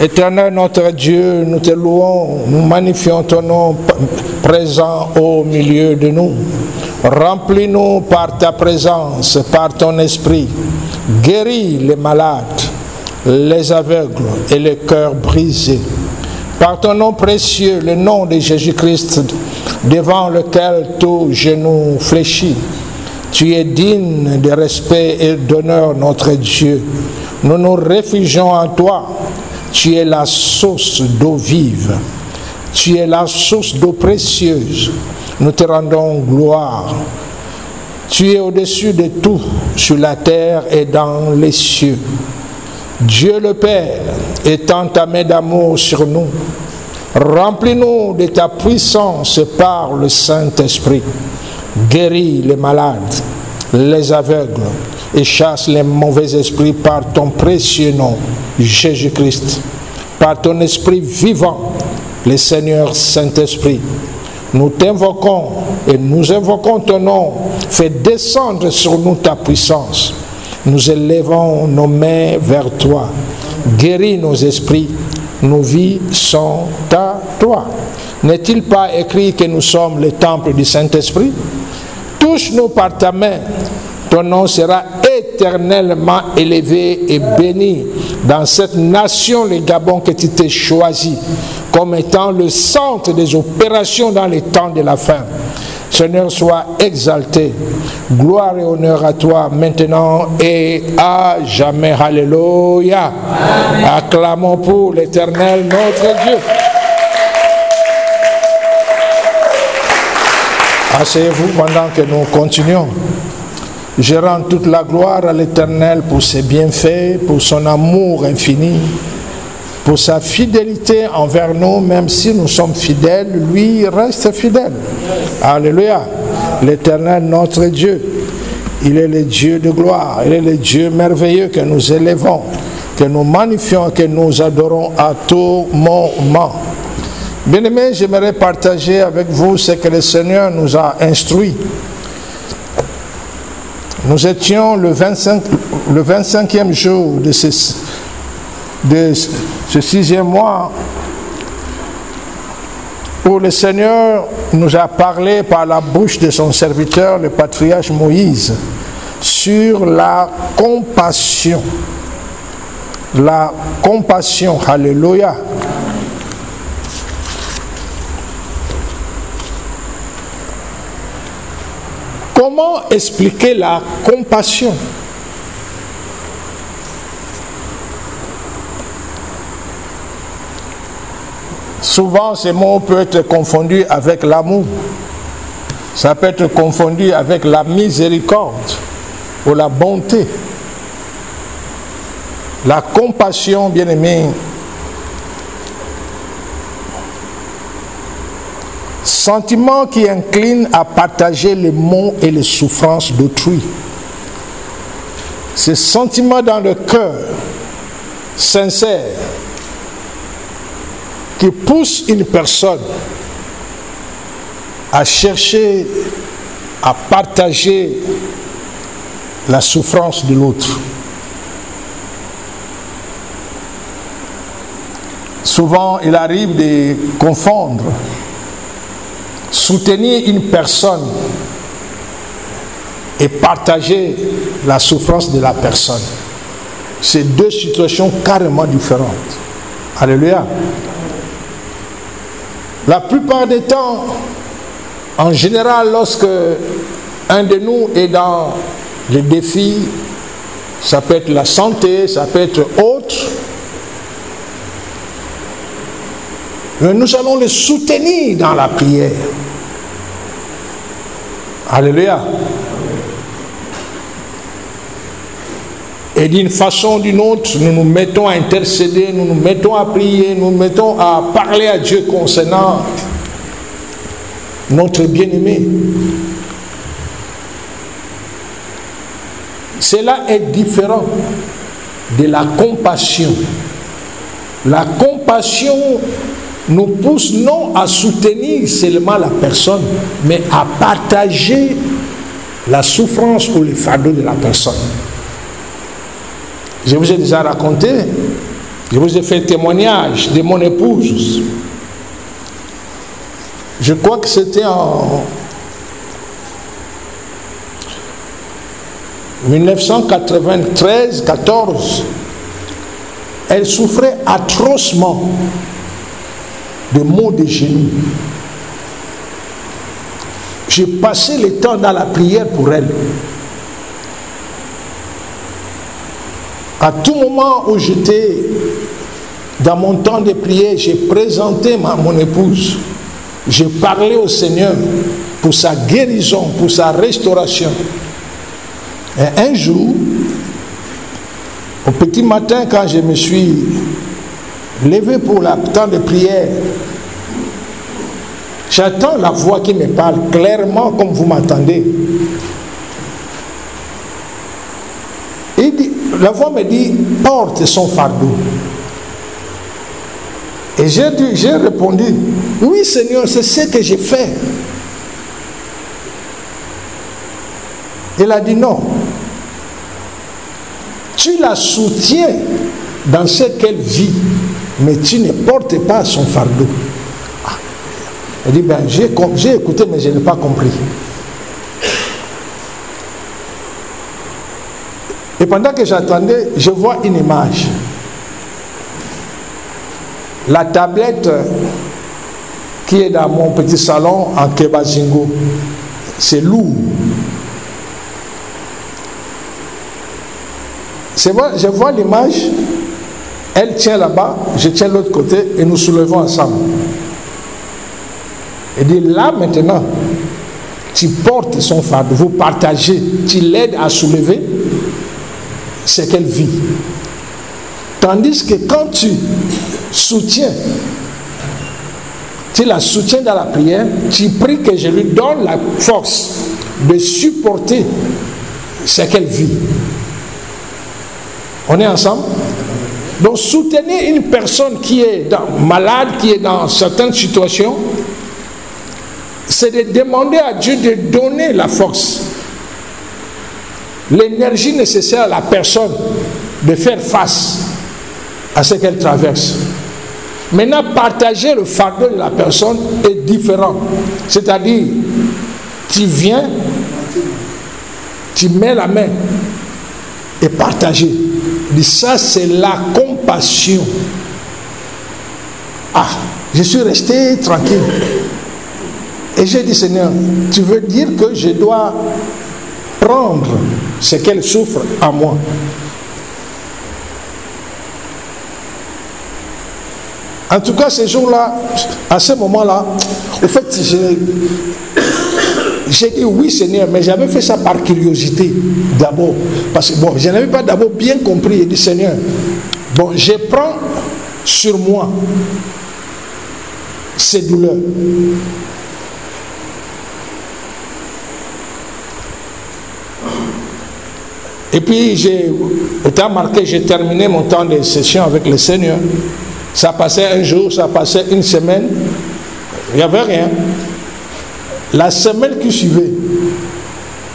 Éternel notre Dieu, nous te louons, nous magnifions ton nom présent au milieu de nous. Remplis-nous par ta présence, par ton esprit. Guéris les malades, les aveugles et les cœurs brisés. Par ton nom précieux, le nom de Jésus-Christ, devant lequel tout genou fléchit. Tu es digne de respect et d'honneur, notre Dieu. Nous nous réfugions en toi. Tu es la source d'eau vive. Tu es la source d'eau précieuse. Nous te rendons gloire. Tu es au-dessus de tout, sur la terre et dans les cieux. Dieu le Père, étend ta main d'amour sur nous. Remplis-nous de ta puissance par le Saint-Esprit. Guéris les malades, les aveugles et chasse les mauvais esprits par ton précieux nom, Jésus-Christ. Par ton esprit vivant, le Seigneur Saint-Esprit. Nous t'invoquons et nous invoquons ton nom. Fais descendre sur nous ta puissance. Nous élevons nos mains vers toi. Guéris nos esprits. Nos vies sont à toi. N'est-il pas écrit que nous sommes le temple du Saint-Esprit? Touche-nous par ta main. Ton nom sera éternellement élevé et béni dans cette nation, le Gabon, que tu t'es choisi comme étant le centre des opérations dans les temps de la fin. Seigneur, sois exalté. Gloire et honneur à toi maintenant et à jamais. Alléluia. Amen. Acclamons pour l'Éternel notre Dieu. Asseyez-vous pendant que nous continuons. Je rends toute la gloire à l'Éternel pour ses bienfaits, pour son amour infini, pour sa fidélité envers nous, même si nous sommes fidèles, lui reste fidèle. Alléluia. L'Éternel notre Dieu, il est le Dieu de gloire, il est le Dieu merveilleux que nous élevons, que nous magnifions, que nous adorons à tout moment. Bien-aimés, j'aimerais partager avec vous ce que le Seigneur nous a instruit. Nous étions le 25e jour de ce 6e mois où le Seigneur nous a parlé par la bouche de son serviteur, le patriarche Moïse, sur la compassion. La compassion, alléluia. Comment expliquer la compassion? Souvent, ces mots peuvent être confondus avec l'amour. Ça peut être confondu avec la miséricorde ou la bonté. La compassion, bien-aimé, sentiment qui incline à partager les maux et les souffrances d'autrui. Ce sentiment dans le cœur, sincère, qui pousse une personne à chercher à partager la souffrance de l'autre. Souvent, il arrive de confondre soutenir une personne et partager la souffrance de la personne. C'est deux situations carrément différentes. Alléluia. La plupart des temps, en général, lorsque un de nous est dans les défis, ça peut être la santé, ça peut être autre, nous allons le soutenir dans la prière. Alléluia. Et d'une façon ou d'une autre, nous nous mettons à intercéder, nous nous mettons à prier, nous nous mettons à parler à Dieu concernant notre bien-aimé. Cela est différent de la compassion. La compassion nous pousse non à soutenir seulement la personne, mais à partager la souffrance ou le fardeau de la personne. Je vous ai déjà raconté Je vous ai fait témoignage de mon épouse. Je crois que c'était en 1993-14. Elle souffrait atrocement de maux de genoux. J'ai passé le temps dans la prière pour elle. À tout moment où j'étais dans mon temps de prière, j'ai présenté mon épouse. J'ai parlé au Seigneur pour sa guérison, pour sa restauration. Et un jour, au petit matin, quand je me suis levé pour le temps de prière, j'entends la voix qui me parle clairement comme vous m'entendez. La voix me dit, porte son fardeau. Et j'ai répondu, oui Seigneur, c'est ce que j'ai fait. Elle a dit non. Tu la soutiens dans ce qu'elle vit, mais tu ne portes pas son fardeau. Elle dit, ben, j'ai écouté, mais je n'ai pas compris. Et pendant que j'attendais, je vois une image. La tablette qui est dans mon petit salon en Kebazingo, c'est lourd. Je vois l'image, elle tient là-bas, je tiens de l'autre côté et nous soulevons ensemble. Elle dit, là maintenant, tu portes son fardeau, vous partagez, tu l'aides à soulever ce qu'elle vit. Tandis que quand tu soutiens, tu la soutiens dans la prière, tu pries que je lui donne la force de supporter ce qu'elle vit. On est ensemble? Donc soutenir une personne qui est malade, qui est dans certaines situations, c'est de demander à Dieu de donner la force, l'énergie nécessaire à la personne de faire face à ce qu'elle traverse. Maintenant, partager le fardeau de la personne est différent. C'est-à-dire, tu viens, tu mets la main et partager. Ça, c'est la compassion. Ah, je suis resté tranquille. Et j'ai dit, Seigneur, tu veux dire que je dois prendre ce qu'elle souffre à moi. En tout cas, ce jour-là, à ce moment-là, au fait, j'ai dit oui Seigneur, mais j'avais fait ça par curiosité d'abord. Parce que bon, je n'avais pas d'abord bien compris. J'ai dit Seigneur, bon, je prends sur moi ces douleurs. Et puis, j'ai marqué, j'ai terminé mon temps de session avec le Seigneur. Ça passait un jour, ça passait une semaine, il n'y avait rien. La semaine qui suivait,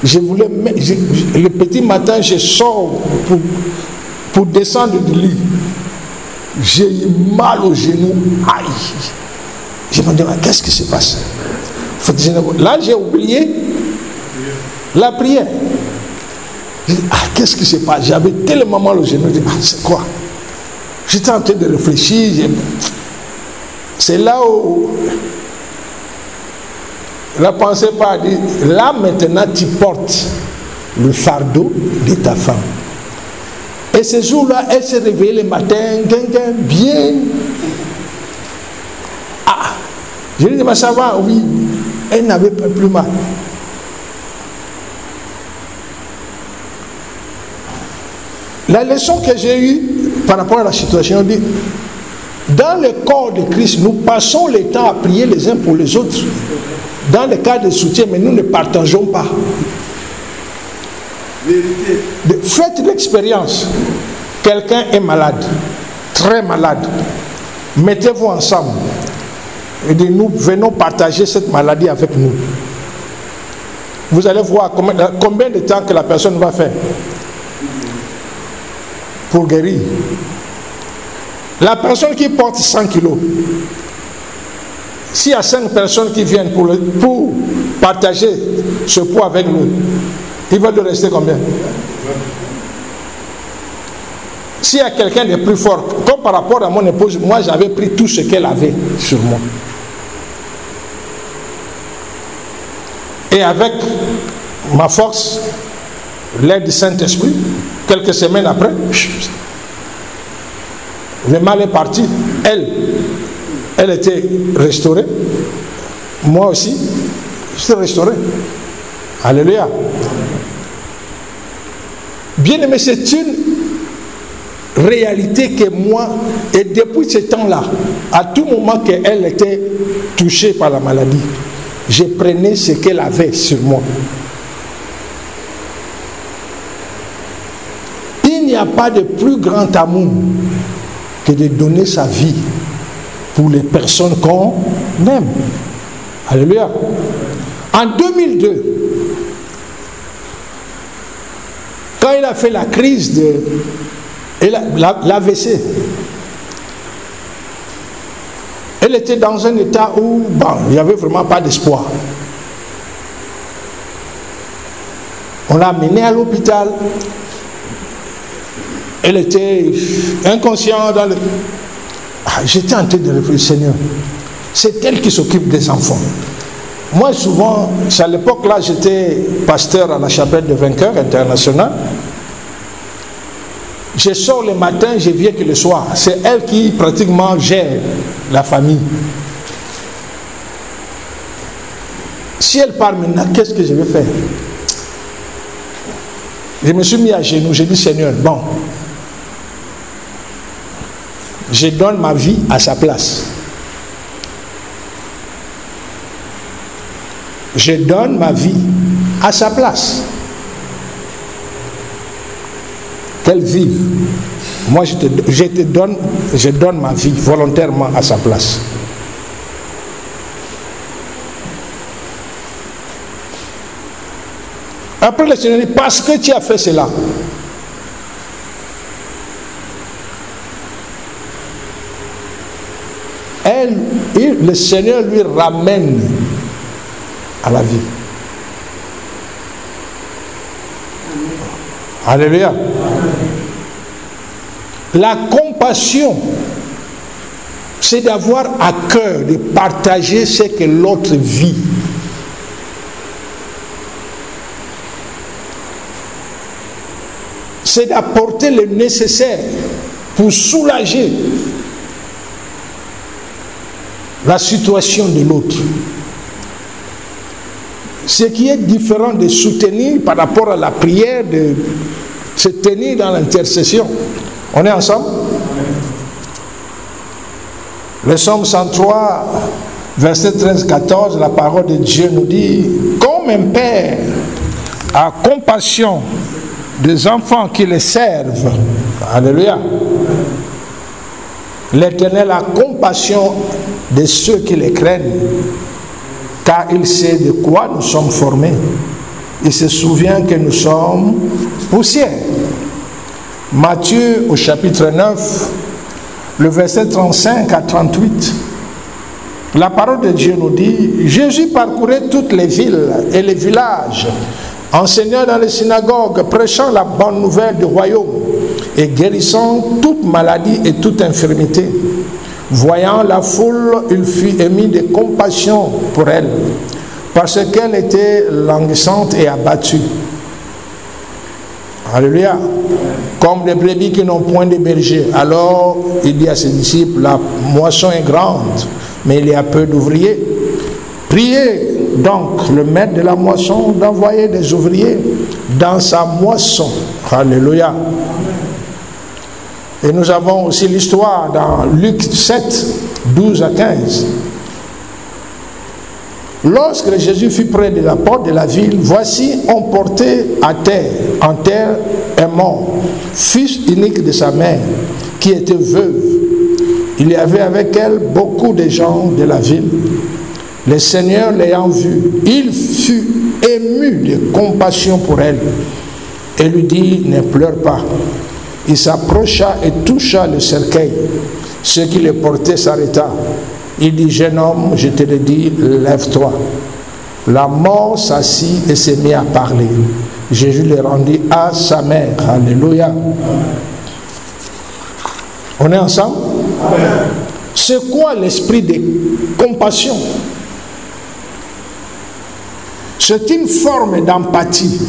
je voulais, le petit matin, je sors pour descendre du lit. J'ai eu mal au genou. Aïe! Je me dis, qu'est-ce qui se passe? Là, j'ai oublié la prière. Je dis, qu'est-ce qui se passe? J'avais tellement mal au genou. Je dis, c'est quoi? J'étais en train de réfléchir. C'est là où la pensée part dit, là maintenant tu portes le fardeau de ta femme. Et ce jour-là, elle s'est réveillée le matin, bien. Ah, je lui ai dit, mais ça va, oui. Elle n'avait pas plus mal. La leçon que j'ai eue par rapport à la situation dit, dans le corps de Christ, nous passons le temps à prier les uns pour les autres. Dans le cas de soutien, mais nous ne partageons pas. Faites l'expérience. Quelqu'un est malade, très malade. Mettez-vous ensemble. Et dites, nous venons partager cette maladie avec nous. Vous allez voir combien de temps que la personne va faire pour guérir. La personne qui porte 100 kilos, s'il y a 5 personnes qui viennent pour partager ce poids avec lui, il va lui rester combien? S'il y a quelqu'un de plus fort, comme par rapport à mon épouse, moi j'avais pris tout ce qu'elle avait sur moi. Et avec ma force, l'aide du Saint-Esprit, quelques semaines après, le mal est parti. Elle était restaurée. Moi aussi, j'étais restauré. Alléluia. Bien aimé, c'est une réalité que moi, et depuis ce temps-là, à tout moment qu'elle était touchée par la maladie, je prenais ce qu'elle avait sur moi. Il n'y a pas de plus grand amour que de donner sa vie pour les personnes qu'on aime. Alléluia. En 2002, quand il a fait la crise de l'AVC, elle était dans un état où il n'y avait vraiment pas d'espoir. On l'a amenée à l'hôpital. Elle était inconsciente dans le... J'étais en train de réfléchir, Seigneur, c'est elle qui s'occupe des enfants. Moi, souvent, à l'époque là, j'étais pasteur à la chapelle de Vainqueurs International. Je sors le matin, je viens que le soir. C'est elle qui pratiquement gère la famille. Si elle part maintenant, qu'est-ce que je vais faire? Je me suis mis à genoux, j'ai dit, Seigneur, bon, je donne ma vie à sa place. Je donne ma vie à sa place. Qu'elle vive. Moi, je donne ma vie volontairement à sa place. Après, le Seigneur dit, parce que tu as fait cela, le Seigneur lui ramène à la vie. Alléluia. La compassion, c'est d'avoir à cœur de partager ce que l'autre vit. C'est d'apporter le nécessaire pour soulager la situation de l'autre. Ce qui est différent de soutenir par rapport à la prière, de se tenir dans l'intercession. On est ensemble? Le psaume 103, verset 13-14, la parole de Dieu nous dit, comme un père a compassion des enfants qui les servent, alléluia, l'Éternel a compassion de ceux qui les craignent, car il sait de quoi nous sommes formés. Il se souvient que nous sommes poussière. Matthieu au chapitre 9, le verset 35 à 38. La parole de Dieu nous dit, Jésus parcourait toutes les villes et les villages, enseignant dans les synagogues, prêchant la bonne nouvelle du royaume et guérissant toute maladie et toute infirmité. Voyant la foule, il fut émis de compassion pour elle, parce qu'elle était languissante et abattue. Alléluia. Comme des brebis qui n'ont point de berger. Alors, il dit à ses disciples, la moisson est grande, mais il y a peu d'ouvriers. Priez donc le maître de la moisson d'envoyer des ouvriers dans sa moisson. Alléluia. Et nous avons aussi l'histoire dans Luc 7, 12 à 15. Lorsque Jésus fut près de la porte de la ville, voici, on portait en terre un mort, fils unique de sa mère, qui était veuve. Il y avait avec elle beaucoup de gens de la ville. Le Seigneur l'ayant vue, il fut ému de compassion pour elle et lui dit, ne pleure pas. Il s'approcha et toucha le cercueil. Ce qui le portait s'arrêta. Il dit, jeune homme, je te le dis, lève-toi. La mort s'assit et s'est mis à parler. Jésus le rendit à sa mère. Alléluia. On est ensemble? C'est quoi l'esprit de compassion? C'est une forme d'empathie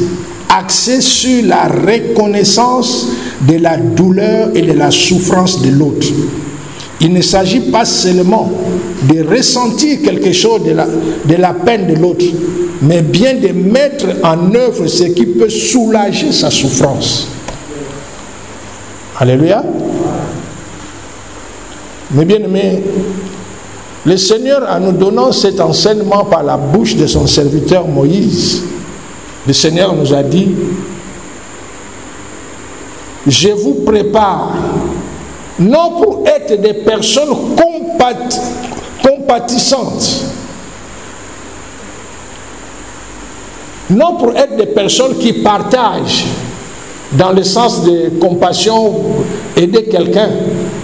axée sur la reconnaissance de la douleur et de la souffrance de l'autre. Il ne s'agit pas seulement de ressentir quelque chose de la peine de l'autre, mais bien de mettre en œuvre ce qui peut soulager sa souffrance. Alléluia. Mais bien aimés, le Seigneur, en nous donnant cet enseignement par la bouche de son serviteur Moïse, le Seigneur nous a dit, je vous prépare, non pour être des personnes compatissantes, non pour être des personnes qui partagent dans le sens de compassion, aider quelqu'un,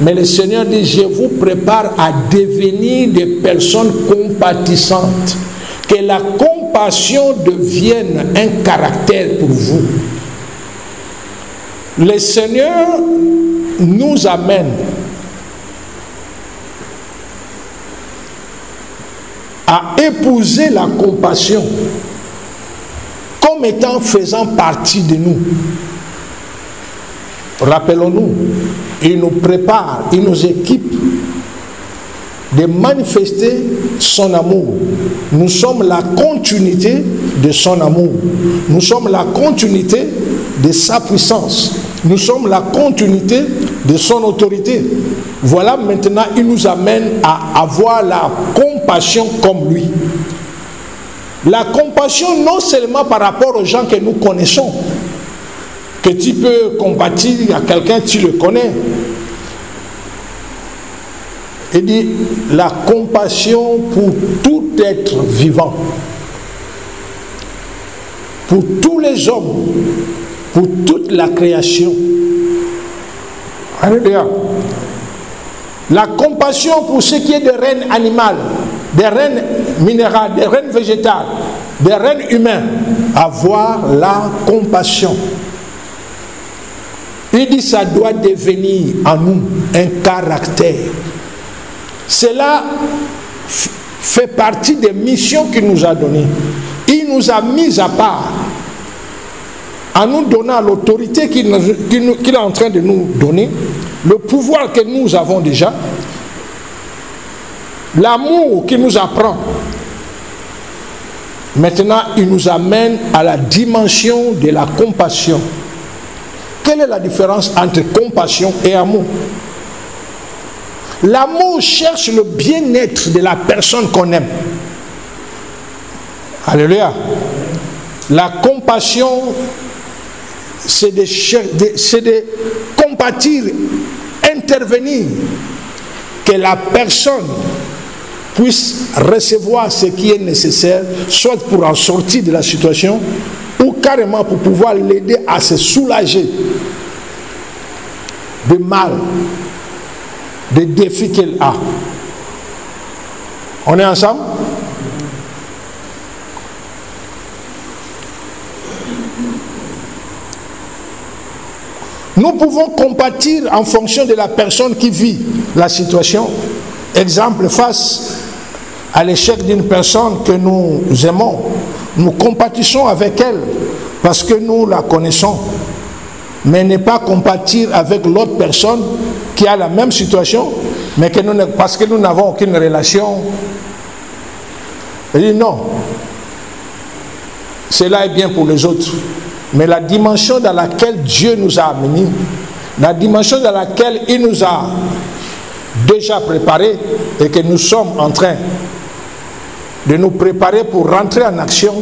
mais le Seigneur dit, je vous prépare à devenir des personnes compatissantes, que la compassion devienne un caractère pour vous. Le Seigneur nous amène à épouser la compassion comme étant faisant partie de nous. Rappelons-nous, il nous prépare, il nous équipe de manifester son amour. Nous sommes la continuité de son amour. Nous sommes la continuité de sa puissance. Nous sommes la continuité de son autorité. Voilà, maintenant, il nous amène à avoir la compassion comme lui. La compassion non seulement par rapport aux gens que nous connaissons, que tu peux compatir à quelqu'un, tu le connais. Il dit la compassion pour tout être vivant, pour tous les hommes, pour toute la création. Alléluia. La compassion pour ce qui est des règnes animales, des règnes minérales, des règnes végétales, des règnes humains. Avoir la compassion. Il dit ça doit devenir en nous un caractère. Cela fait partie des missions qu'il nous a données. Il nous a mis à part en nous donnant l'autorité qu'il est en train de nous donner, le pouvoir que nous avons déjà, l'amour qu'il nous apprend. Maintenant, il nous amène à la dimension de la compassion. Quelle est la différence entre compassion et amour? L'amour cherche le bien-être de la personne qu'on aime. Alléluia. La compassion, c'est de compatir, intervenir, que la personne puisse recevoir ce qui est nécessaire, soit pour en sortir de la situation, ou carrément pour pouvoir l'aider à se soulager du mal, des défis qu'elle a. On est ensemble? Nous pouvons compatir en fonction de la personne qui vit la situation. Exemple, face à l'échec d'une personne que nous aimons, nous compatissons avec elle parce que nous la connaissons. Mais ne pas compatir avec l'autre personne qui a la même situation, mais que parce que nous n'avons aucune relation. Il dit non, cela est bien pour les autres. Mais la dimension dans laquelle Dieu nous a amenés, la dimension dans laquelle il nous a déjà préparés et que nous sommes en train de nous préparer pour rentrer en action,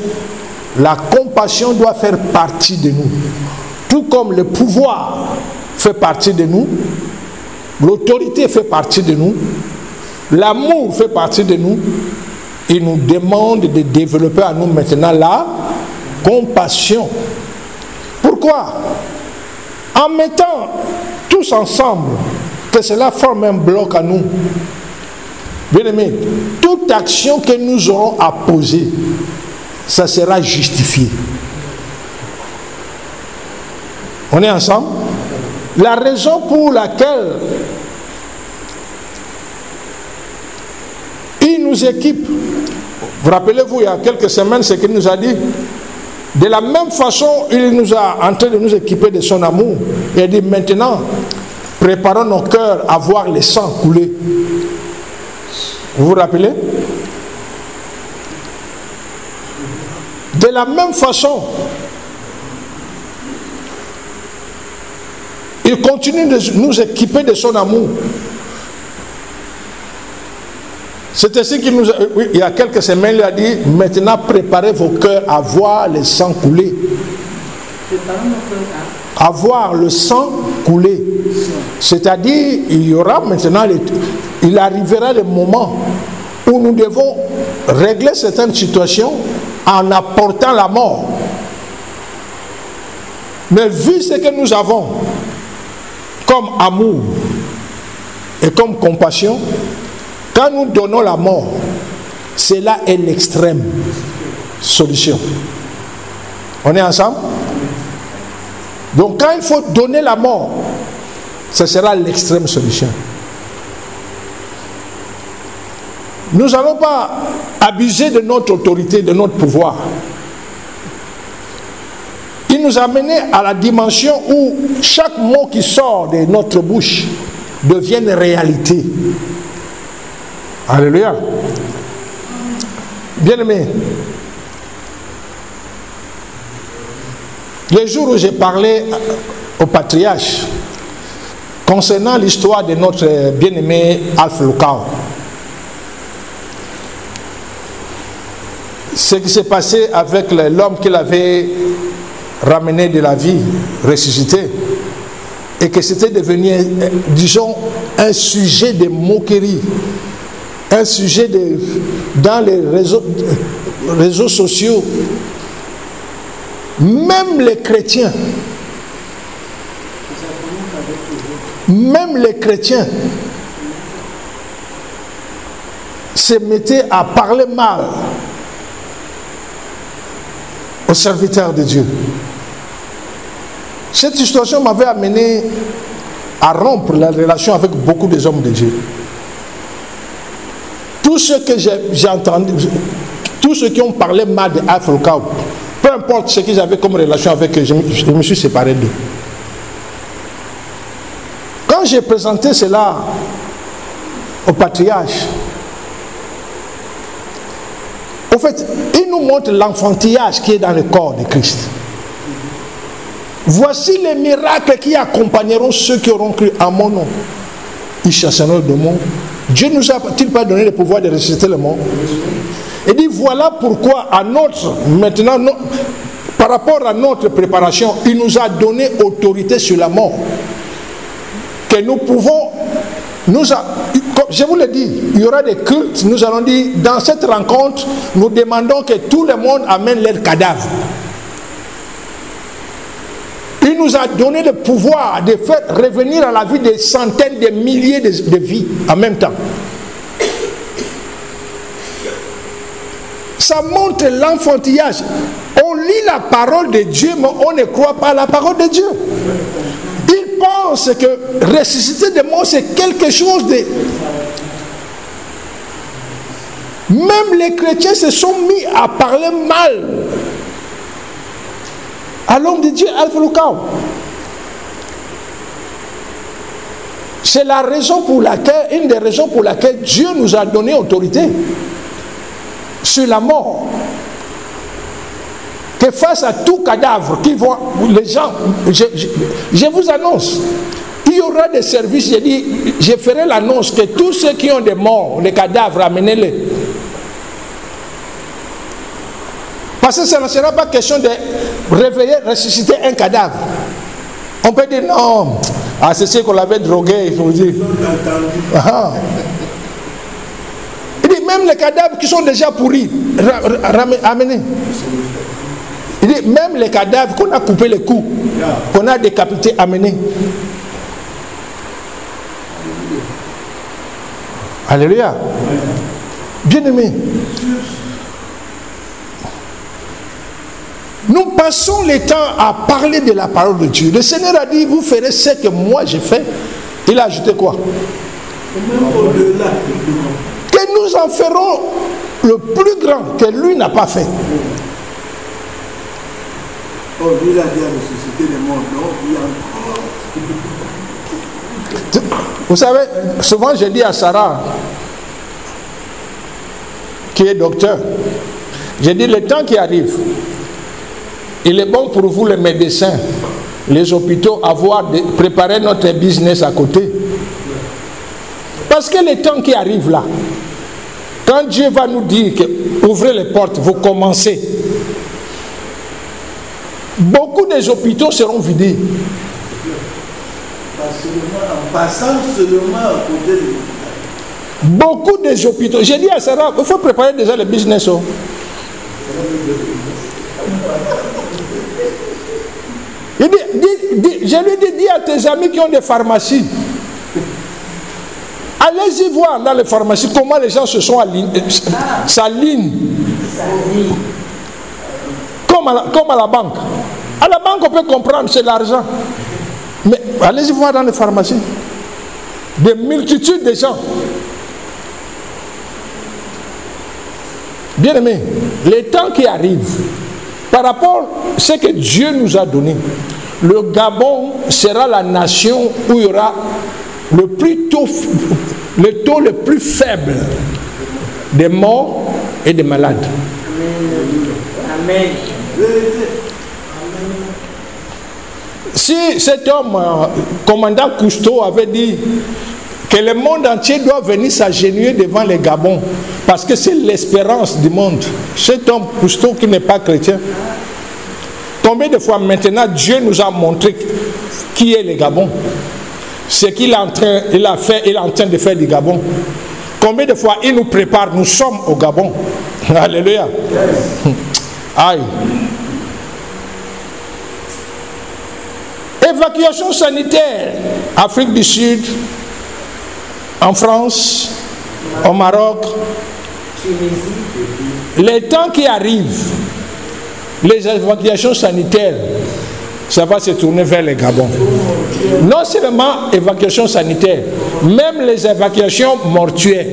la compassion doit faire partie de nous. Tout comme le pouvoir fait partie de nous, l'autorité fait partie de nous, l'amour fait partie de nous, il nous demande de développer à nous maintenant la compassion. Pourquoi? En mettant tous ensemble que cela forme un bloc à nous. Bien aimé, toute action que nous aurons à poser, ça sera justifié. On est ensemble? La raison pour laquelle il nous équipe, vous rappelez-vous, il y a quelques semaines, ce qu'il nous a dit, de la même façon, il nous a en train de nous équiper de son amour. Il a dit maintenant, préparons nos cœurs à voir le sang couler. Vous vous rappelez? De la même façon, il continue de nous équiper de son amour. C'est ainsi qu'il nous a, oui, il y a quelques semaines, il a dit, maintenant préparez vos cœurs à voir le sang couler. À voir le sang couler. C'est-à-dire, il y aura maintenant, il arrivera le moment où nous devons régler certaines situations en apportant la mort. Mais vu ce que nous avons comme amour et comme compassion, quand nous donnons la mort, cela est l'extrême solution. On est ensemble? Donc quand il faut donner la mort, ce sera l'extrême solution. Nous n'allons pas abuser de notre autorité, de notre pouvoir. Il nous a menés à la dimension où chaque mot qui sort de notre bouche devient une réalité. Alléluia. Bien-aimés, le jour où j'ai parlé au patriarche concernant l'histoire de notre bien-aimé Alpha Lukao, ce qui s'est passé avec l'homme qu'il avait ramené de la vie, ressuscité, et que c'était devenu, disons, un sujet de moquerie, un sujet dans les réseaux sociaux. Même les chrétiens se mettaient à parler mal aux serviteurs de Dieu. Cette situation m'avait amené à rompre la relation avec beaucoup des hommes de Dieu. Tous ceux que j'ai entendu, tous ceux qui ont parlé mal de Alpha Lukao, peu importe ce qu'ils avaient comme relation avec eux, je me suis séparé d'eux. Quand j'ai présenté cela au patriarche, en fait, il nous montre l'enfantillage qui est dans le corps de Christ. Voici les miracles qui accompagneront ceux qui auront cru en mon nom. Ils chasseront le démon. Dieu ne nous a-t-il pas donné le pouvoir de ressusciter le mort? Il dit voilà pourquoi maintenant, par rapport à notre préparation, il nous a donné autorité sur la mort. Que nous pouvons, je vous l'ai dit, il y aura des cultes, nous allons dire, dans cette rencontre, nous demandons que tout le monde amène leur cadavre. Il nous a donné le pouvoir de faire revenir à la vie des centaines de milliers de vies en même temps. Ça montre l'enfantillage. On lit la parole de Dieu, mais on ne croit pas à la parole de Dieu. Ils pensent que ressusciter des morts, c'est quelque chose de... Même les chrétiens se sont mis à parler mal à l'homme de Dieu, Alpha Lukao. C'est la raison pour laquelle, une des raisons pour laquelle Dieu nous a donné autorité sur la mort. Que face à tout cadavre qui voit les gens, je vous annonce, il y aura des services, j'ai dit, je ferai l'annonce que tous ceux qui ont des morts, les cadavres, amenez-les. Parce que ça ne sera pas question de réveiller, ressusciter un cadavre. On peut dire non, c'est ce qu'on l'avait drogué, il faut dire. Il dit même les cadavres qui sont déjà pourris, amenez. Il dit même les cadavres qu'on a coupé les coups, qu'on a décapités, amenez. Alléluia. Bien-aimés, nous passons le temps à parler de la parole de Dieu. Le Seigneur a dit, vous ferez ce que moi j'ai fait. Il a ajouté quoi? Que nous en ferons le plus grand que lui n'a pas fait. Oh, lui, il a bien ressuscité les morts, non? Il y a encore. Vous savez, souvent je dis à Sarah, qui est docteur, j'ai dit, le temps qui arrive, il est bon pour vous les médecins, les hôpitaux, préparer notre business à côté. Parce que le temps qui arrive là, quand Dieu va nous dire que ouvrez les portes, vous commencez, beaucoup des hôpitaux seront vidés. En passant seulement à côté de l'hôpital. Beaucoup des hôpitaux. J'ai dit à Sarah, il faut préparer déjà le business. Oh. Je lui ai dit, dis à tes amis qui ont des pharmacies, allez-y voir dans les pharmacies comment les gens se sont s'alignent. Comme à la banque. À la banque, on peut comprendre, c'est l'argent. Mais allez-y voir dans les pharmacies. Des multitudes de gens. Bien aimé, les temps qui arrivent, par rapport à ce que Dieu nous a donné, le Gabon sera la nation où il y aura le taux le plus faible des morts et des malades. Amen. Si cet homme, commandant Cousteau, avait dit que le monde entier doit venir s'agenouiller devant les Gabons, parce que c'est l'espérance du monde. Cet homme Cousteau qui n'est pas chrétien, combien de fois maintenant Dieu nous a montré qui est le Gabon, ce qu'il est en train de faire du Gabon. Combien de fois il nous prépare, nous sommes au Gabon. Alléluia. Aïe. Évacuation sanitaire, Afrique du Sud, en France, au Maroc. Les temps qui arrivent, les évacuations sanitaires, ça va se tourner vers les Gabon. Non seulement évacuation sanitaire, même les évacuations mortuaires.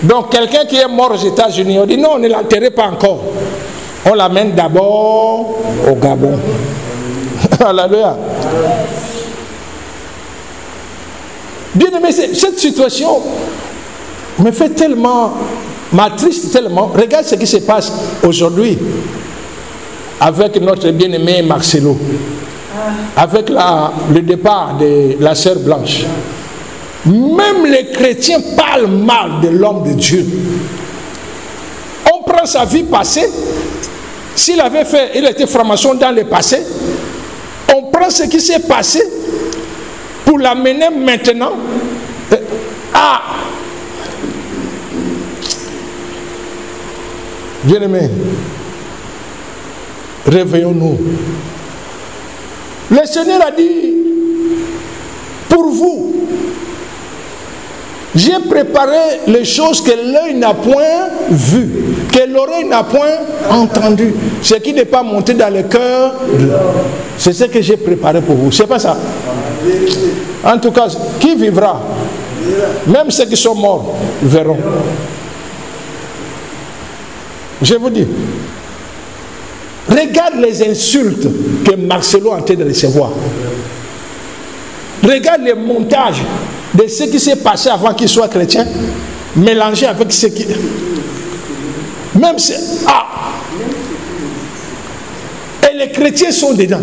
Donc quelqu'un qui est mort aux États-Unis, on dit non, on ne l'enterrait pas encore. On l'amène d'abord au Gabon. Alléluia. Bien aimé, cette situation me fait tellement, m'attriste tellement. Regarde ce qui se passe aujourd'hui avec notre bien-aimé Marcelo, avec le départ de la sœur Blanche. Même les chrétiens parlent mal de l'homme de Dieu. On prend sa vie passée. S'il était franc-maçon dans le passé, on prend ce qui s'est passé pour l'amener maintenant à... Bien-aimés, réveillons-nous. Le Seigneur a dit, pour vous, j'ai préparé les choses que l'œil n'a point vues, que l'oreille n'a point entendu, ce qui n'est pas monté dans le cœur. C'est ce que j'ai préparé pour vous. C'est pas ça. En tout cas, qui vivra? Même ceux qui sont morts verront. Je vous dis, regarde les insultes que Marcelo est en train de recevoir. Regarde les montages de ce qui s'est passé avant qu'il soit chrétien, mélangé avec ce qui... Même si... Et les chrétiens sont dedans.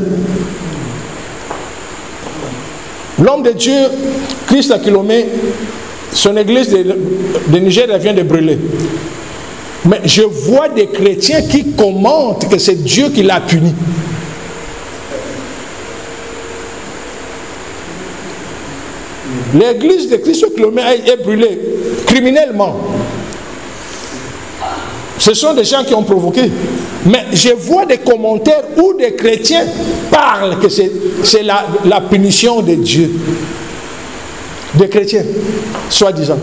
L'homme de Dieu, Christ Akilomé, son église de Niger vient de brûler. Mais je vois des chrétiens qui commentent que c'est Dieu qui l'a puni. L'église de Christ Akilomé est brûlée criminellement. Ce sont des gens qui ont provoqué. Mais je vois des commentaires où des chrétiens parlent que c'est la punition de Dieu. Des chrétiens, soi-disant.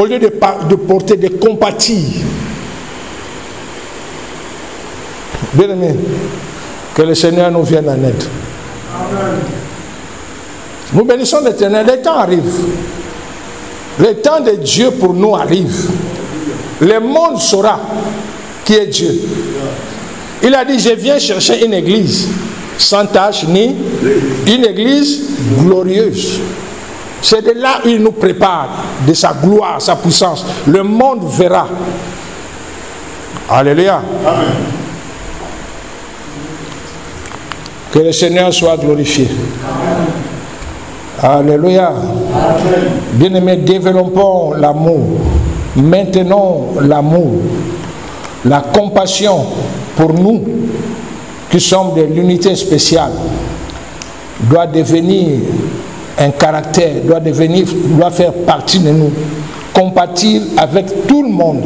Au lieu de porter, de compatir. Bien aimé, que le Seigneur nous vienne en aide. Nous bénissons l'Éternel. Le temps arrive. Le temps de Dieu pour nous arrive. Le monde saura qui est Dieu. Il a dit, je viens chercher une église sans tache ni une église glorieuse. C'est de là où il nous prépare de sa gloire, sa puissance. Le monde verra. Alléluia. Amen. Que le Seigneur soit glorifié. Amen. Alléluia. Bien-aimés, développons l'amour. Maintenons l'amour. La compassion pour nous qui sommes de l'unité spéciale doit devenir un caractère, doit faire partie de nous. Compatir avec tout le monde,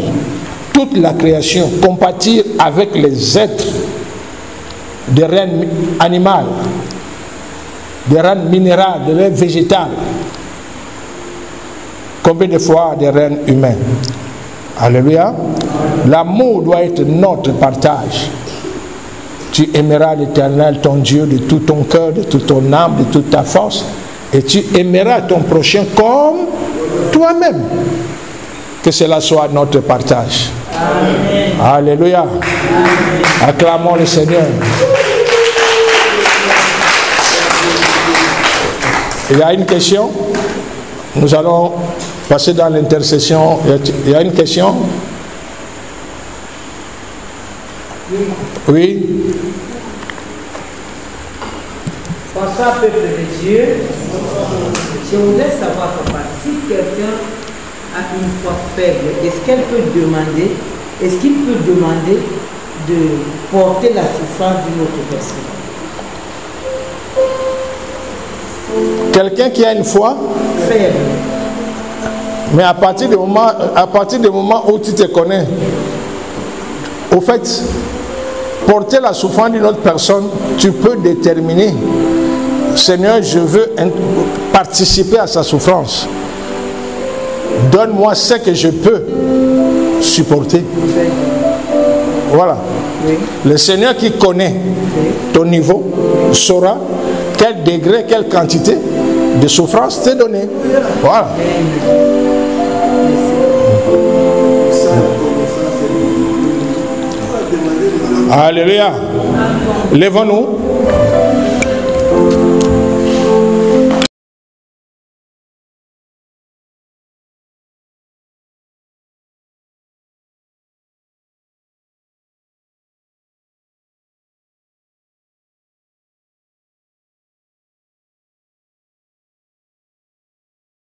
toute la création, compatir avec les êtres, des règnes animales, des règnes minérales, des règnes végétales, combien de fois des règnes humains. Alléluia. L'amour doit être notre partage. Tu aimeras l'Éternel, ton Dieu, de tout ton cœur, de toute ton âme, de toute ta force, et tu aimeras ton prochain comme toi-même. Que cela soit notre partage. Amen. Alléluia. Amen. Acclamons le Seigneur. Il y a une question. Nous allons passer dans l'intercession. Il y a une question. Oui. Bonsoir, peuple de Dieu. Je voudrais savoir, papa, si quelqu'un a une foi faible, est-ce qu'il peut demander de porter la souffrance d'une autre personne? Quelqu'un qui a une foi faible. Mais à partir du moment où tu te connais, au fait, porter la souffrance d'une autre personne, tu peux déterminer, Seigneur, je veux participer à sa souffrance. Donne-moi ce que je peux supporter. Voilà. Le Seigneur qui connaît ton niveau saura quel degré, quelle quantité de souffrance t'est donné. Voilà. Alléluia. Lèvons-nous.